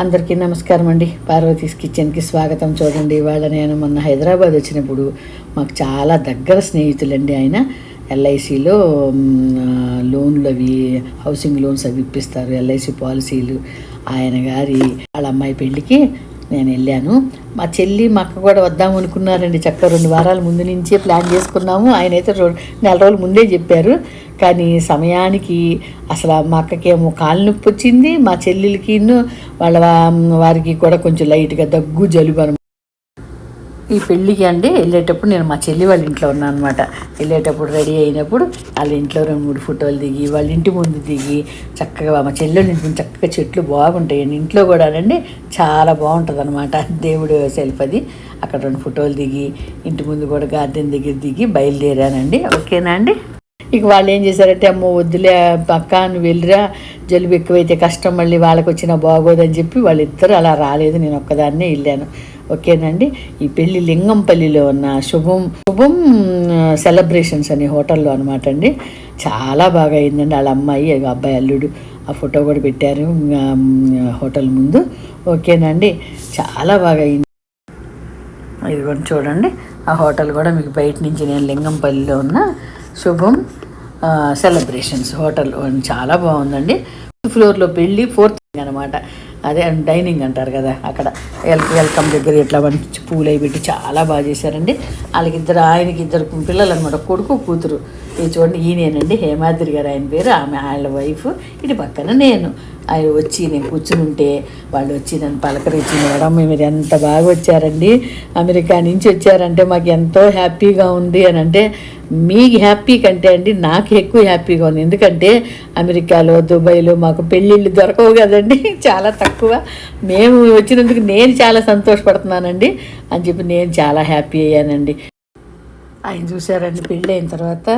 అందరికీ నమస్కారం అండి. పార్వతీస్ కిచెన్కి స్వాగతం. చూడండి, ఇవాళ నేను మొన్న హైదరాబాద్ వచ్చినప్పుడు మాకు చాలా దగ్గర స్నేహితులండి. ఆయన ఎల్ఐసిలో లోన్లు అవి హౌసింగ్ లోన్స్ అవి ఇప్పిస్తారు, ఎల్ఐసి పాలసీలు. ఆయన గారి వాళ్ళ అమ్మాయి పెళ్ళికి నేను వెళ్ళాను. మా చెల్లి మా అక్క కూడా వద్దాము అనుకున్నారండి. చక్కగా 2 వారాల ముందు నుంచే ప్లాన్ చేసుకున్నాము. ఆయన అయితే 4 రోజుల ముందే చెప్పారు. కానీ సమయానికి అసలు మా అక్కకేమో కాలు నొప్పి వచ్చింది, మా చెల్లెలకి వాళ్ళ వారికి కూడా కొంచెం లైట్గా దగ్గు జలుబు. ఈ పెళ్ళికి అండి వెళ్ళేటప్పుడు నేను మా చెల్లి వాళ్ళ ఇంట్లో ఉన్నాను అనమాట. వెళ్ళేటప్పుడు రెడీ అయినప్పుడు వాళ్ళ ఇంట్లో 2-3 ఫోటోలు దిగి, వాళ్ళ ఇంటి ముందు దిగి, చక్కగా మా చెల్లెళ్ళ ఇంటి ముందు చక్కగా చెట్లు బాగుంటాయండి. ఇంట్లో కూడా అండి చాలా బాగుంటుంది అనమాట. దేవుడు సెల్ఫ్ అది. అక్కడ 2 ఫోటోలు దిగి, ఇంటి ముందు కూడా గార్డెన్ దగ్గర దిగి బయలుదేరానండి. ఓకేనా అండి. ఇక వాళ్ళు ఏం చేశారంటే, అమ్మో వద్దులే పక్క నువ్వు వెళ్ళిరా, జలుబు ఎక్కువైతే కష్టం, మళ్ళీ వాళ్ళకి వచ్చినా బాగోదని చెప్పి వాళ్ళిద్దరూ అలా రాలేదు. నేను ఒక్కదాన్నే వెళ్ళాను. ఓకేనండి. ఈ పెళ్ళి లింగంపల్లిలో ఉన్న శుభం సెలబ్రేషన్స్ అనే హోటల్లో అనమాట అండి. చాలా బాగా అయిందండి. వాళ్ళ అమ్మాయి అబ్బాయి అల్లుడు ఆ ఫోటో కూడా పెట్టారు హోటల్ ముందు. ఓకేనండి, చాలా బాగా అయింది. ఇది కూడా చూడండి, ఆ హోటల్ కూడా మీకు బయట నుంచి నేను లింగంపల్లిలో ఉన్న శుభం సెలబ్రేషన్స్ హోటల్ చాలా బాగుందండి. 5th ఫ్లోర్లో పెళ్ళి, 4th అనమాట. అదే డైనింగ్ అంటారు కదా, అక్కడ వెల్కమ్ దగ్గర ఇట్లా మంచి పూలు అవి పెట్టి చాలా బాగా చేశారండి. ఆయనకి ఇద్దరు పిల్లలు అనమాట, కొడుకు కూతురు. ఇది చూడండి, ఈయనేనండి హేమాద్రి గారు ఆయన పేరు, వాళ్ళ వైఫ్. ఇటు పక్కన నేను. ఆయన వచ్చి నేను కూర్చుని ఉంటే వాళ్ళు వచ్చి నన్ను పలకరించి, మేడం మీరు ఎంత బాగా వచ్చారండి, అమెరికా నుంచి వచ్చారంటే మాకు ఎంతో హ్యాపీగా ఉంది అని అంటే, మీకు హ్యాపీ కంటే అండి నాకు ఎక్కువ హ్యాపీగా ఉంది. ఎందుకంటే అమెరికాలో దుబాయ్లో మాకు పెళ్ళిళ్ళు దొరకవు కదండి, చాలా తక్కువ. మేము వచ్చినందుకు నేను చాలా సంతోషపడుతున్నానండి అని చెప్పి నేను చాలా హ్యాపీ అయ్యానండి. ఆయన చూశారండి, పెళ్ళి అయిన తర్వాత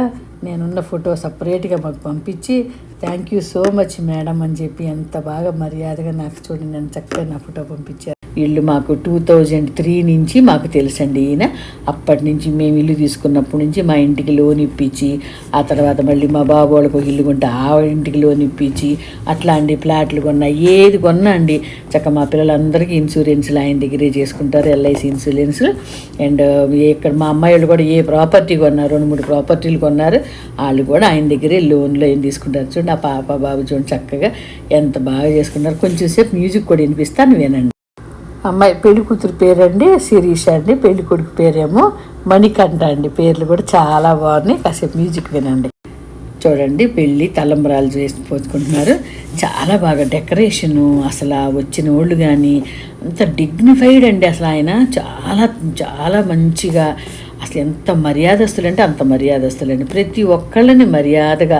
నేనున్న ఫోటో సపరేట్గా మాకు పంపించి, thank you so much madam అని చెప్పి ఎంత బాగా మర్యాదగా నాకు చూడండి నన్ను చక్కగా నా ఫోటో పంపించారు. ఇల్లు మాకు 2003 నుంచి మాకు తెలుసండి ఈయన. అప్పటి నుంచి మేము ఇల్లు తీసుకున్నప్పటి నుంచి మా ఇంటికి లోన్ ఇప్పించి, ఆ తర్వాత మళ్ళీ మా బాబు వాళ్ళకి ఒక ఇల్లు కొంటే ఆ ఇంటికి లోన్ ఇప్పించి, అట్లా అండి ప్లాట్లు కొన్నా, ఏది కొన్నా అండి చక్క మా పిల్లలందరికీ ఇన్సూరెన్స్లు ఆయన దగ్గరే చేసుకుంటారు, ఎల్ఐసి ఇన్సూరెన్స్. అండ్ ఇక్కడ మా అమ్మాయి వాళ్ళు కూడా ఏ ప్రాపర్టీ కొన్నారు, 2-3 ప్రాపర్టీలు కొన్నారు, వాళ్ళు కూడా ఆయన దగ్గరే లోన్లో ఏం తీసుకుంటారు. చూడండి ఆ పాప బాబు చూడండి చక్కగా ఎంత బాగా చేసుకున్నారు. కొంచెం సేపు మ్యూజిక్ కూడా వినిపిస్తాను వినండి. అమ్మాయి పెళ్లి కూతురు పేరండి శిరీష అండి, పెళ్లి కొడుకు పేరేమో మణికంఠ అండి. పేర్లు కూడా చాలా బాగున్నాయి. కాసేపు మ్యూజిక్ వినండి. చూడండి, పెళ్ళి తలంబరాలు చేసి పోసుకుంటున్నారు. చాలా బాగా డెకరేషను, అసలు వచ్చిన వాళ్ళు కానీ అంత డిగ్నిఫైడ్ అండి. అసలు ఆయన చాలా చాలా మంచిగా, అసలు ఎంత మర్యాదస్తులు అంటే అంత మర్యాదస్తులండి. ప్రతి ఒక్కళ్ళని మర్యాదగా.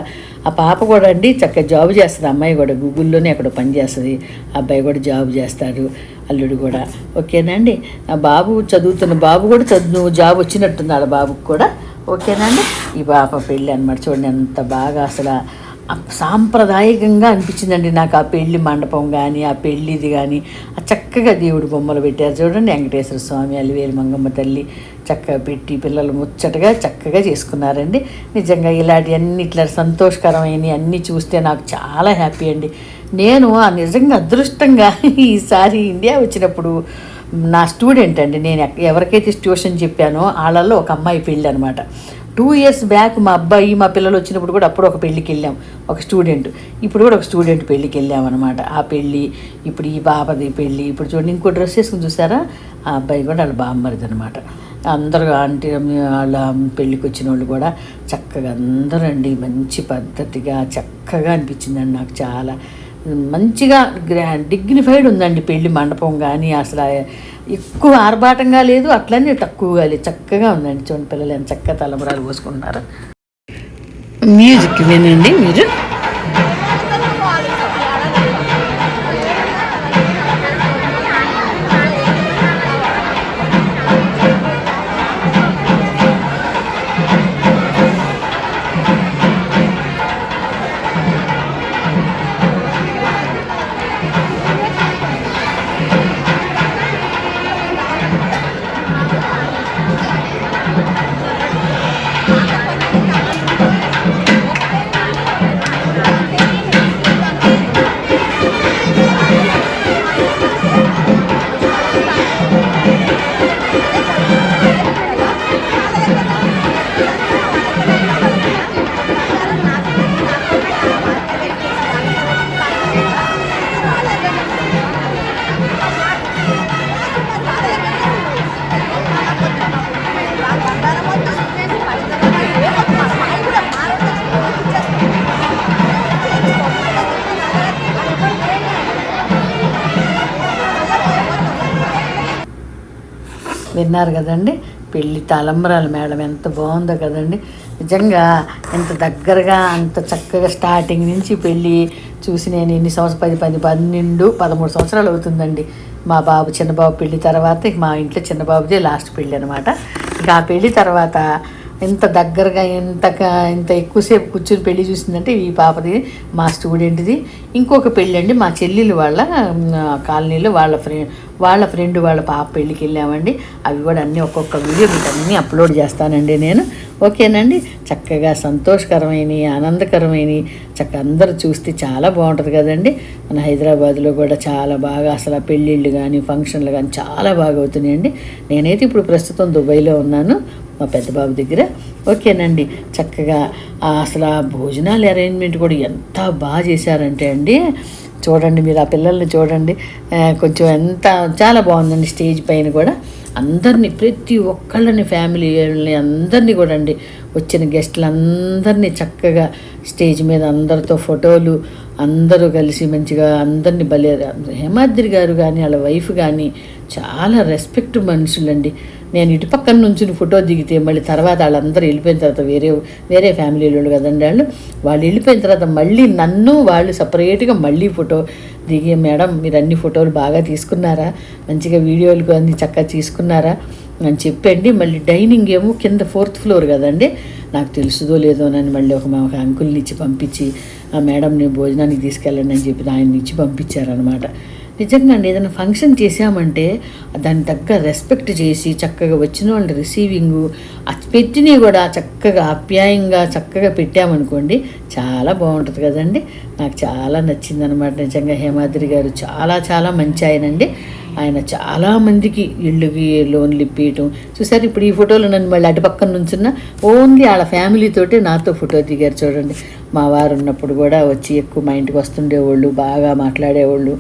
ఆ పాప కూడా అండి చక్కగా జాబ్ చేస్తుంది, అమ్మాయి కూడా గూగుల్లోనే అక్కడ పనిచేస్తుంది, అబ్బాయి కూడా జాబ్ చేస్తాడు, అల్లుడు కూడా. ఓకేనండి. ఆ బాబు చదువుతున్న బాబు కూడా జాబ్ వచ్చినట్టుంది వాళ్ళ బాబుకి కూడా. ఓకేనండి. ఈ పాప పెళ్ళి అనమాట. చూడండి ఎంత బాగా అసలు సాంప్రదాయకంగా అనిపించిందండి నాకు. ఆ పెళ్లి మండపం కానీ, ఆ పెళ్ళిది కానీ, ఆ చక్కగా దేవుడు బొమ్మలు పెట్టారు చూడండి. వెంకటేశ్వర స్వామి, అలివేలు మంగమ్మ తల్లి చక్కగా పెట్టి పిల్లలు ముచ్చటగా చక్కగా చేసుకున్నారండి. నిజంగా ఇలాంటివన్నీ ఇట్లా సంతోషకరమైనవి అన్నీ చూస్తే నాకు చాలా హ్యాపీ అండి. నేను నిజంగా అదృష్టంగా ఈసారి ఇండియా వచ్చినప్పుడు నా స్టూడెంట్ అండి, నేను ఎవరికైతే ట్యూషన్ చెప్పానో వాళ్ళల్లో ఒక అమ్మాయి పెళ్ళి అనమాట. 2 years బ్యాక్ మా అబ్బాయి మా పిల్లలు వచ్చినప్పుడు కూడా అప్పుడు ఒక పెళ్ళికి వెళ్ళాం, ఒక స్టూడెంట్. ఇప్పుడు కూడా ఒక స్టూడెంట్ పెళ్ళికి వెళ్ళామన్నమాట. ఆ పెళ్ళి, ఇప్పుడు ఈ బాబది పెళ్ళి. ఇప్పుడు చూడండి ఇంకో డ్రెస్ వేసుకుని చూసారా, ఆ అబ్బాయి కూడా వాళ్ళ బామ్మరిది అనమాట. అందరూ ఆంటీ వాళ్ళ పెళ్ళికి వచ్చిన వాళ్ళు కూడా చక్కగా అందరూ అండి మంచి పద్ధతిగా చక్కగా అనిపించిందండి. నాకు చాలా మంచిగా డిగ్నిఫైడ్ ఉందండి పెళ్ళి మండపం కానీ. అసలు ఎక్కువ ఆర్భాటంగా లేదు, అట్లనే తక్కువగా లేదు, చక్కగా ఉందండి. చూడండి పిల్లలు ఎంత చక్కగా తలంబరాలు పోసుకుంటున్నారు. మ్యూజిక్ వినండి మీరు. విన్నారు కదండి. పెళ్ళి తలంబరాలు మేడం ఎంత బాగుందో కదండి. నిజంగా ఎంత దగ్గరగా అంత చక్కగా స్టార్టింగ్ నుంచి పెళ్ళి చూసి నేను ఎన్ని సంవత్సరాలు 13 సంవత్సరాలు అవుతుందండి. మా బాబు చిన్నబాబు పెళ్ళి తర్వాత మా ఇంట్లో చిన్నబాబుదే లాస్ట్ పెళ్ళి అనమాట. ఇక ఆ పెళ్ళి తర్వాత ఇంత దగ్గరగా ఇంత ఎక్కువసేపు కూర్చొని పెళ్ళి చూసిందంటే ఈ పాపది, మా స్టూడెంట్ది. ఇంకొక పెళ్ళి అండి మా చెల్లెలు వాళ్ళ కాలనీలో వాళ్ళ ఫ్రెండ్ వాళ్ళ పాప పెళ్ళికి వెళ్ళామండి. అవి కూడా అన్నీ ఒక్కొక్క వీడియో మీకు అన్నీ అప్లోడ్ చేస్తానండి నేను. ఓకేనండి. చక్కగా సంతోషకరమైన ఆనందకరమైన చక్కగా అందరూ చూస్తే చాలా బాగుంటుంది కదండి. మన హైదరాబాద్లో కూడా చాలా బాగా అసలు పెళ్ళిళ్ళు కానీ ఫంక్షన్లు కానీ చాలా బాగా అవుతున్నాయండి. నేనైతే ఇప్పుడు ప్రస్తుతం దుబాయ్లో ఉన్నాను మా పెద్ద బాబు దగ్గర. ఓకేనండి. చక్కగా అసలు ఆ భోజనాలు అరేంజ్మెంట్ కూడా ఎంత బాగా చేశారంటే అండి, చూడండి మీరు ఆ పిల్లల్ని చూడండి, కొంచెం ఎంత చాలా బాగుందండి. స్టేజ్ పైన కూడా అందరినీ ప్రతి ఒక్కళ్ళని ఫ్యామిలీ అందరినీ కూడా అండి వచ్చిన గెస్టులందరినీ చక్కగా స్టేజ్ మీద అందరితో ఫోటోలు అందరూ కలిసి మంచిగా అందరినీ హేమాద్రి గారు కానీ వాళ్ళ వైఫ్ కానీ చాలా రెస్పెక్ట్ మనుషులండి. నేను ఇటు పక్కన నుంచి ఫోటో దిగితే మళ్ళీ తర్వాత వాళ్ళందరూ వెళ్ళిపోయిన తర్వాత వేరే ఫ్యామిలీలో కదండి వాళ్ళు వెళ్ళిపోయిన తర్వాత మళ్ళీ నన్ను వాళ్ళు సపరేట్గా మళ్ళీ ఫోటో దిగి, మేడం మీరు అన్ని ఫోటోలు బాగా తీసుకున్నారా, మంచిగా వీడియోలు అన్నీ చక్కగా తీసుకున్నారా అని చెప్పండి. మళ్ళీ డైనింగ్ ఏమో కింద 4th ఫ్లోర్ కదండి, నాకు తెలుసుదో లేదో అని మళ్ళీ ఒక అంకుల్ని ఇచ్చి పంపించి, మేడం నేను భోజనానికి తీసుకెళ్ళండి అని చెప్పి ఆయన్ని ఇచ్చి పంపించారనమాట. నిజంగా అండి ఏదైనా ఫంక్షన్ చేసామంటే దాన్ని తగ్గ రెస్పెక్ట్ చేసి చక్కగా వచ్చిన వాళ్ళు రిసీవింగు పెట్టినవి కూడా చక్కగా ఆప్యాయంగా చక్కగా పెట్టామనుకోండి చాలా బాగుంటుంది కదండి. నాకు చాలా నచ్చిందనమాట. నిజంగా హేమాద్రి గారు చాలా చాలా మంచి ఆయనండి. ఆయన చాలామందికి ఇళ్ళకి లోన్లు ఇప్పించడం చూసారు. ఇప్పుడు ఈ ఫోటోలో నన్ను మళ్ళీ అటు పక్కన నుంచున్న ఓన్లీ వాళ్ళ ఫ్యామిలీతోటి నాతో ఫోటో దిగారు చూడండి. మా వారు ఉన్నప్పుడు కూడా వచ్చి ఎక్కువ మా ఇంటికి వస్తుండేవాళ్ళు, బాగా మాట్లాడేవాళ్ళు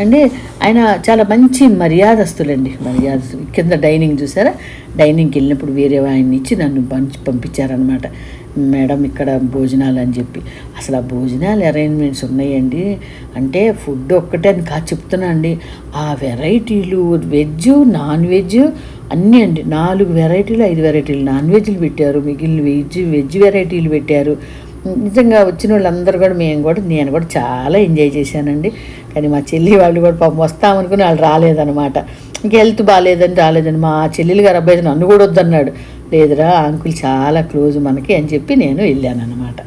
అండి. ఆయన చాలా మంచి మర్యాదస్తులండి. కింద డైనింగ్ చూసారా, డైనింగ్కి వెళ్ళినప్పుడు వేరే ఆయన్ని ఇచ్చి నన్ను పంపించారనమాట. మేడం ఇక్కడ భోజనాలు అని చెప్పి. అసలు ఆ భోజనాలు అరేంజ్మెంట్స్ ఉన్నాయండి అంటే ఫుడ్ ఒక్కటే అని చెప్తున్నా అండి. ఆ వెరైటీలు వెజ్ నాన్ వెజ్ అన్నీ అండి. 4 వెరైటీలు 5 వెరైటీలు నాన్ వెజ్లు పెట్టారు, మిగిలిన వెజ్ వెరైటీలు పెట్టారు. నిజంగా వచ్చిన వాళ్ళందరూ కూడా నేను కూడా చాలా ఎంజాయ్ చేశానండి. కానీ మా చెల్లి వాళ్ళు కూడా పాపం వస్తామనుకుని వాళ్ళు రాలేదనమాట. ఇంక హెల్త్ రాలేదని మా చెల్లెలు గారు అబ్బాయి నన్ను కూడా వద్దన్నాడు. లేదురా అంకుల్ చాలా క్లోజ్ మనకి అని చెప్పి నేను వెళ్ళాను అనమాట.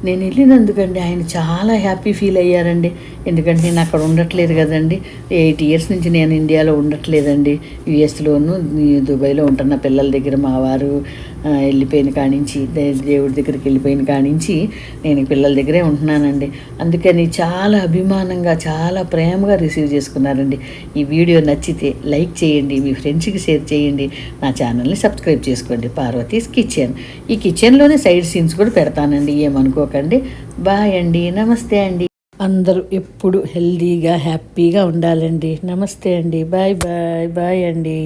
నేను వెళ్ళినందుకండి ఆయన చాలా హ్యాపీ ఫీల్ అయ్యారండి. ఎందుకంటే నేను అక్కడ ఉండట్లేదు కదండి. 8 years నుంచి నేను ఇండియాలో ఉండట్లేదండి. యుఎస్లోను దుబాయ్లో ఉంటున్న పిల్లల దగ్గర మా వారు వెళ్ళిపోయిన కానించి దేవుడి దగ్గరికి వెళ్ళిపోయిన కానించి నేను పిల్లల దగ్గరే ఉంటున్నానండి. అందుకని చాలా అభిమానంగా చాలా ప్రేమగా రిసీవ్ చేసుకున్నారండి. ఈ వీడియో నచ్చితే లైక్ చేయండి, మీ ఫ్రెండ్స్కి షేర్ చేయండి, నా ఛానల్ని సబ్స్క్రైబ్ చేసుకోండి. పార్వతీస్ కిచెన్. ఈ కిచెన్లోనే సైడ్ సీన్స్ కూడా పెడతానండి, ఏమనుకోకండి. బాయ్ అండి, నమస్తే అండి. అందరూ ఎప్పుడు హెల్దీగా హ్యాపీగా ఉండాలండి. నమస్తే అండి, బాయ్ బాయ్ బాయ్ అండి.